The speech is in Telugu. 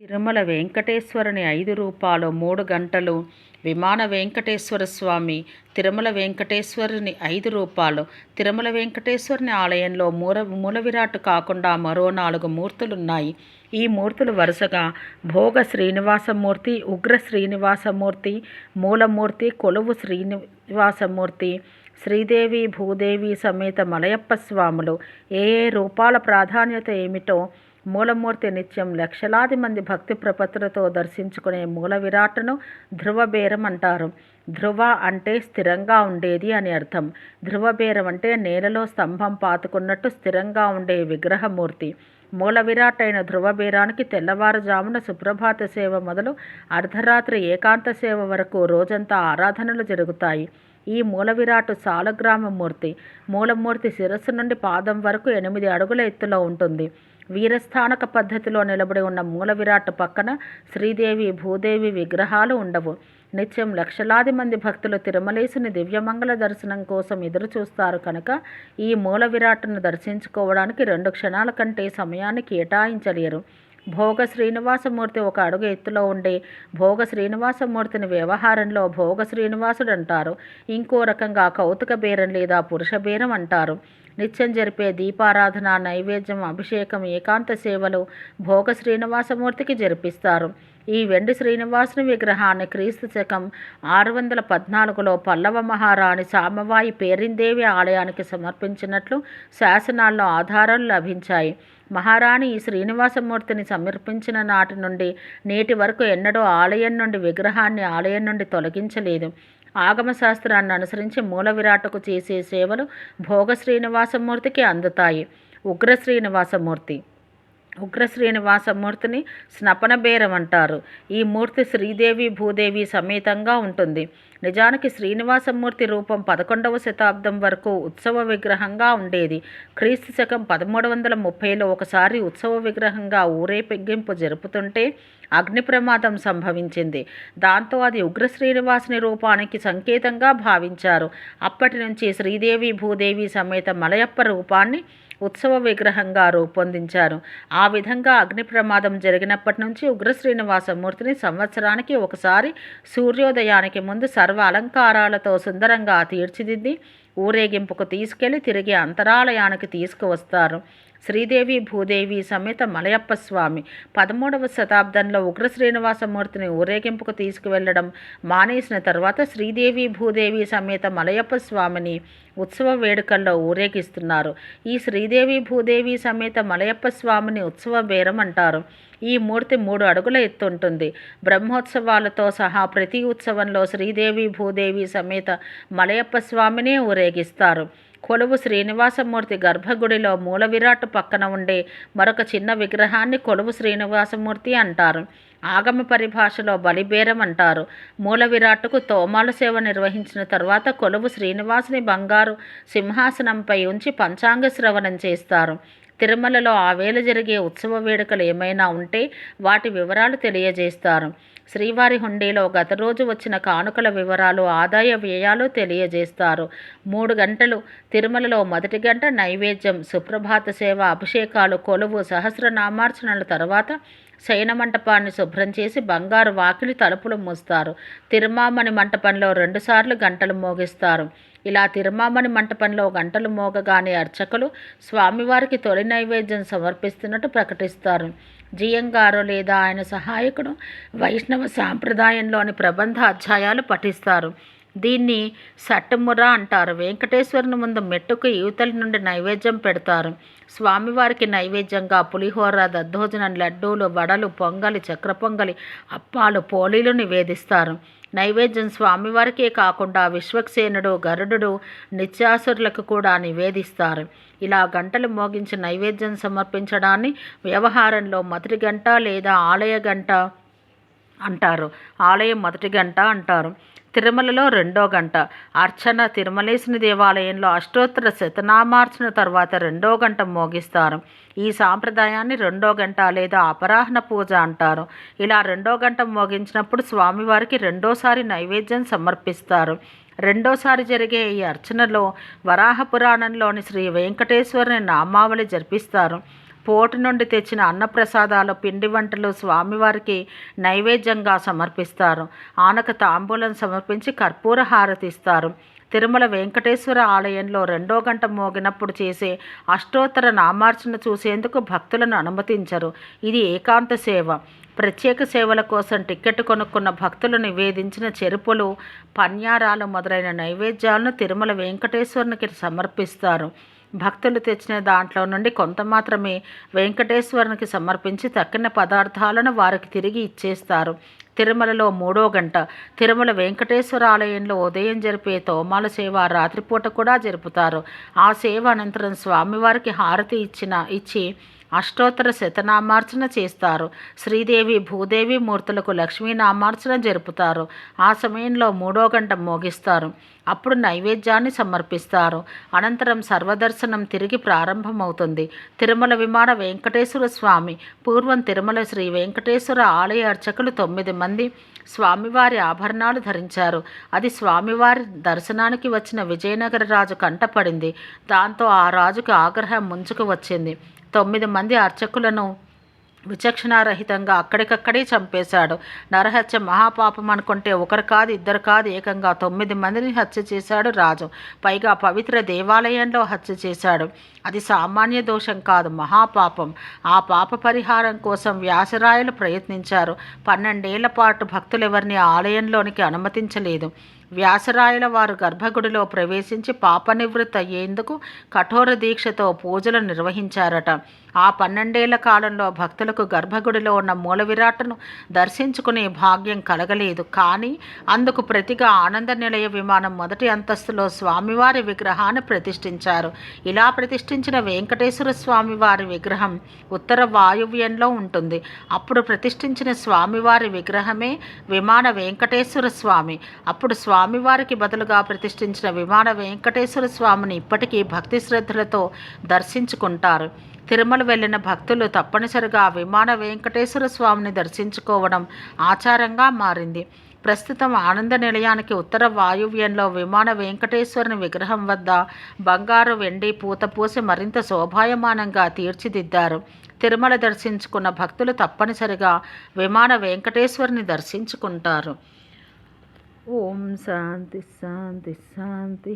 తిరుమల వెంకటేశ్వరుని 5 రూపాలు 3 గంటలు. విమాన వెంకటేశ్వర స్వామి. తిరుమల వెంకటేశ్వరుని 5 రూపాలు. తిరుమల వెంకటేశ్వరుని ఆలయంలో మూల విరాట్ కాకుండా మరో 4 మూర్తులున్నాయి. ఈ మూర్తులు వరుసగా భోగ శ్రీనివాసమూర్తి, ఉగ్ర శ్రీనివాసమూర్తి, మూలమూర్తి, కొలువు శ్రీనివాసమూర్తి, శ్రీదేవి భూదేవి సమేత మలయప్ప స్వాములు. ఏ రూపాల ప్రాధాన్యత ఏమిటో మూలమూర్తి నిత్యం లక్షలాది మంది భక్తి ప్రపత్తులతో దర్శించుకునే మూల విరాట్ను ధ్రువబేరం అంటారు. ధ్రువ అంటే స్థిరంగా ఉండేది అని అర్థం. ధ్రువబేరం అంటే నేలలో స్తంభం పాతుకున్నట్టు స్థిరంగా ఉండే విగ్రహమూర్తి. మూల విరాట్ అయిన ధ్రువబేరానికి తెల్లవారుజామున సుప్రభాత సేవ మొదలు అర్ధరాత్రి ఏకాంత సేవ వరకు రోజంతా ఆరాధనలు జరుగుతాయి. ఈ మూల విరాట్ సాలగ్రామమూర్తి. మూలమూర్తి శిరస్సు నుండి పాదం వరకు 8 అడుగుల ఎత్తులో ఉంటుంది. వీరస్థానక పద్ధతిలో నిలబడి ఉన్న మూల విరాట్ పక్కన శ్రీదేవి భూదేవి విగ్రహాలు ఉండవు. నిత్యం లక్షలాది మంది భక్తులు తిరుమలేశుని దివ్యమంగళ దర్శనం కోసం ఎదురు చూస్తారు కనుక ఈ మూల విరాట్ను దర్శించుకోవడానికి 2 క్షణాల కంటే సమయాన్ని కేటాయించలేరు. భోగ శ్రీనివాసమూర్తి 1 అడుగు ఎత్తులో ఉండే భోగ శ్రీనివాసమూర్తిని వ్యవహారంలో భోగ శ్రీనివాసుడు అంటారు. ఇంకో రకంగా కౌతుక బేరం లేదా పురుష బేరం అంటారు. నిత్యం జరిపే దీపారాధన, నైవేద్యం, అభిషేకం, ఏకాంత సేవలు భోగ శ్రీనివాసమూర్తికి జరిపిస్తారు. ఈ వెండి శ్రీనివాసుని విగ్రహాన్ని క్రీస్తు శకం 614లో పల్లవ మహారాణి సామవాయి పేరిందేవి ఆలయానికి సమర్పించినట్లు శాసనాల్లో ఆధారాలు లభించాయి. మహారాణి ఈ శ్రీనివాసమూర్తిని సమర్పించిన నాటి నుండి నేటి వరకు ఎన్నడూ ఆలయం నుండి విగ్రహాన్ని ఆలయం నుండి తొలగించలేదు. ఆగమశాస్త్రాన్ని అనుసరించి మూల విరాటకు చేసే సేవలు భోగ శ్రీనివాసమూర్తికి అందుతాయి. ఉగ్ర శ్రీనివాసమూర్తి. ఉగ్ర శ్రీనివాసమూర్తిని స్నపన బేరం అంటారు. ఈ మూర్తి శ్రీదేవి భూదేవి సమేతంగా ఉంటుంది. నిజానికి శ్రీనివాసమూర్తి రూపం 11వ శతాబ్దం వరకు ఉత్సవ విగ్రహంగా ఉండేది. క్రీస్తు శకం 1330లో ఒకసారి ఉత్సవ విగ్రహంగా ఊరేగింపు జరుపుతుంటే అగ్ని ప్రమాదం సంభవించింది. దాంతో అది ఉగ్ర శ్రీనివాసుని రూపానికి సంకేతంగా భావించారు. అప్పటి నుంచి శ్రీదేవి భూదేవి సమేత మలయప్ప రూపాన్ని ఉత్సవ విగ్రహంగా రూపొందించారు. ఆ విధంగా అగ్ని ప్రమాదం జరిగినప్పటి నుంచి ఉగ్ర శ్రీనివాసమూర్తిని సంవత్సరానికి ఒకసారి సూర్యోదయానికి ముందు సర్వ అలంకారాలతో సుందరంగా తీర్చిదిద్ది ఊరేగింపుకు తీసుకెళ్లి తిరిగి అంతరాలయానికి తీసుకువస్తారు. శ్రీదేవి భూదేవి సమేత మలయప్ప స్వామి. 13వ శతాబ్దంలో ఉగ్ర శ్రీనివాసమూర్తిని ఊరేగింపుకు తీసుకువెళ్లడం మానేసిన తర్వాత శ్రీదేవి భూదేవి సమేత మలయప్ప స్వామిని ఉత్సవ వేడుకల్లో ఊరేగిస్తున్నారు. ఈ శ్రీదేవి భూదేవి సమేత మలయప్ప స్వామిని ఉత్సవ బేరం అంటారు. ఈ మూర్తి 3 అడుగుల ఎత్తుంటుంది. బ్రహ్మోత్సవాలతో సహా ప్రతి ఉత్సవంలో శ్రీదేవి భూదేవి సమేత మలయప్ప స్వామినే ఊరేగిస్తారు. కొలువు శ్రీనివాసమూర్తి గర్భగుడిలో మూల విరాట్ పక్కన ఉండే మరొక చిన్న విగ్రహాన్ని కొలువు శ్రీనివాసమూర్తి అంటారు. ఆగమ పరిభాషలో బలిబేరం అంటారు. మూల విరాట్కు తోమాల సేవ నిర్వహించిన తర్వాత కొలువు శ్రీనివాసుని బంగారు సింహాసనంపై ఉంచి పంచాంగ శ్రవణం చేస్తారు. తిరుమలలో ఆ వేళ జరిగే ఉత్సవ వేడుకలు ఏమైనా ఉంటే వాటి వివరాలు తెలియజేస్తారు. శ్రీవారి హుండీలో గత రోజు వచ్చిన కానుకల వివరాలు, ఆదాయ వ్యయాలు తెలియజేస్తారు. 3 గంటలు. తిరుమలలో మొదటి గంట నైవేద్యం, సుప్రభాత సేవ, అభిషేకాలు, కొలువు, సహస్రనామార్చనల తర్వాత శయన మంటపాన్ని శుభ్రం చేసి బంగారు వాకిలి తలుపులు మూస్తారు. తిరుమామణి మంటపంలో 2 సార్లు గంటలు మోగిస్తారు. ఇలా తిరుమామణి మంటపంలో గంటలు మోగగానే అర్చకులు స్వామివారికి తొలి నైవేద్యం సమర్పిస్తున్నట్టు ప్రకటిస్తారు. జియంగారు లేదా ఆయన సహాయకుడు వైష్ణవ సాంప్రదాయంలోని ప్రబంధ అధ్యాయాలు పఠిస్తారు. దీన్ని సట్టుముర అంటారు. వెంకటేశ్వరుని ముందు మెట్టుకు యువతల నుండి నైవేద్యం పెడతారు. స్వామివారికి నైవేద్యంగా పులిహోర, దద్దోజనం, లడ్డూలు, వడలు, పొంగలి, చక్ర పొంగలి, అప్పాలు, పోలీలు నివేదిస్తారు. నైవేద్యం స్వామివారికే కాకుండా విశ్వక్సేనుడు, గరుడు, నిత్యాసురులకు కూడా నివేదిస్తారు. ఇలా గంటలు మోగించి నైవేద్యం సమర్పించడాన్ని వ్యవహారంలో మొదటి గంట లేదా ఆలయ గంట అంటారు. ఆలయం మొదటి గంట అంటారు. తిరుమలలో 2వ గంట. అర్చన. తిరుమలేశుని దేవాలయంలో అష్టోత్తర శతనామార్చన తర్వాత 2వ గంట మోగిస్తారు. ఈ సాంప్రదాయాన్ని 2వ గంట లేదా అపరాహ్న పూజ అంటారు. ఇలా 2వ గంట మోగించినప్పుడు స్వామివారికి 2వసారి నైవేద్యం సమర్పిస్తారు. రెండోసారి జరిగే ఈ అర్చనలో వరాహ పురాణంలోని శ్రీ వెంకటేశ్వరుని నామావళి జరిపిస్తారు. పోటు నుండి తెచ్చిన అన్నప్రసాదాలు, పిండి వంటలు స్వామివారికి నైవేద్యంగా సమర్పిస్తారు. ఆనక తాంబూలం సమర్పించి కర్పూర హారతి ఇస్తారు. తిరుమల వెంకటేశ్వర ఆలయంలో 2వ గంట మోగినప్పుడు చేసే అష్టోత్తర నామార్చన చూసేందుకు భక్తులను అనుమతించరు. ఇది ఏకాంత సేవ. ప్రత్యేక సేవల కోసం టిక్కెట్ కొనుక్కున్న భక్తులు నివేదించిన చెరుపులు, పన్యారాలు మొదలైన నైవేద్యాలను తిరుమల వెంకటేశ్వరునికి సమర్పిస్తారు. భక్తులు తెచ్చిన దాంట్లో నుండి కొంత మాత్రమే వెంకటేశ్వరునికి సమర్పించి తక్కిన పదార్థాలను వారికి తిరిగి ఇచ్చేస్తారు. తిరుమలలో 3వ గంట. తిరుమల వెంకటేశ్వర ఆలయంలో ఉదయం జరిపే తోమాల సేవ రాత్రిపూట కూడా జరుపుతారు. ఆ సేవ అనంతరం స్వామివారికి హారతి ఇచ్చి అష్టోత్తర శతనామార్చన చేస్తారు. శ్రీదేవి, భూదేవి మూర్తులకు లక్ష్మీనామార్చన జరుపుతారు. ఆ సమయంలో 3వ గంట మోగిస్తారు. అప్పుడు నైవేద్యాన్ని సమర్పిస్తారు. అనంతరం సర్వదర్శనం తిరిగి ప్రారంభమవుతుంది. తిరుమల విమాన వెంకటేశ్వర స్వామి. పూర్వం తిరుమల శ్రీ వెంకటేశ్వర ఆలయ అర్చకులు 9 మంది స్వామివారి ఆభరణాలు ధరించారు. అది స్వామివారి దర్శనానికి వచ్చిన విజయనగర రాజు కంటపడింది. దాంతో ఆ రాజుకు ఆగ్రహం ముంచుకు వచ్చింది. 9 మంది అర్చకులను విచక్షణారహితంగా అక్కడికక్కడే చంపేశాడు. నరహత్య మహాపాపం అనుకుంటే ఒకరు కాదు, ఇద్దరు కాదు, ఏకంగా 9 మందిని హత్య చేశాడు రాజు. పైగా పవిత్ర దేవాలయంలో హత్య చేశాడు. అది సామాన్య దోషం కాదు, మహాపాపం. ఆ పాప పరిహారం కోసం వ్యాసరాయలు ప్రయత్నించారు. 12 ఏళ్ల పాటు భక్తులెవరిని ఆలయంలోనికి అనుమతించలేదు. వ్యాసరాయల వారు గర్భగుడిలో ప్రవేశించి పాప నివృత్తి అయ్యేందుకు కఠోర దీక్షతో పూజలు నిర్వహించారట. ఆ 12 ఏళ్ల కాలంలో భక్తులకు గర్భగుడిలో ఉన్న మూల విరాట్ను దర్శించుకునే భాగ్యం కలగలేదు. కానీ అందుకు ప్రతిగా ఆనంద నిలయ విమానం మొదటి అంతస్తులో స్వామివారి విగ్రహాన్ని ప్రతిష్ఠించారు. ఇలా ప్రతిష్ఠించిన వెంకటేశ్వర స్వామివారి విగ్రహం ఉత్తర వాయువ్యంలో ఉంటుంది. అప్పుడు ప్రతిష్ఠించిన స్వామివారి విగ్రహమే విమాన వెంకటేశ్వర స్వామి. అప్పుడు స్వామివారికి బదులుగా ప్రతిష్ఠించిన విమాన వెంకటేశ్వర స్వామిని ఇప్పటికీ భక్తి శ్రద్ధలతో దర్శించుకుంటారు. తిరుమల వెళ్ళిన భక్తులు తప్పనిసరిగా విమాన వెంకటేశ్వర స్వామిని దర్శించుకోవడం ఆచారంగా మారింది. ప్రస్తుతం ఆనంద నిలయానికి ఉత్తర వాయువ్యంలో విమాన వెంకటేశ్వరుని విగ్రహం వద్ద బంగారు, వెండి పూత పూసి మరింత శోభాయమానంగా తీర్చిదిద్దారు. తిరుమల దర్శించుకున్న భక్తులు తప్పనిసరిగా విమాన వెంకటేశ్వరుని దర్శించుకుంటారు. ఓం శాంతి శాంతి శాంతి.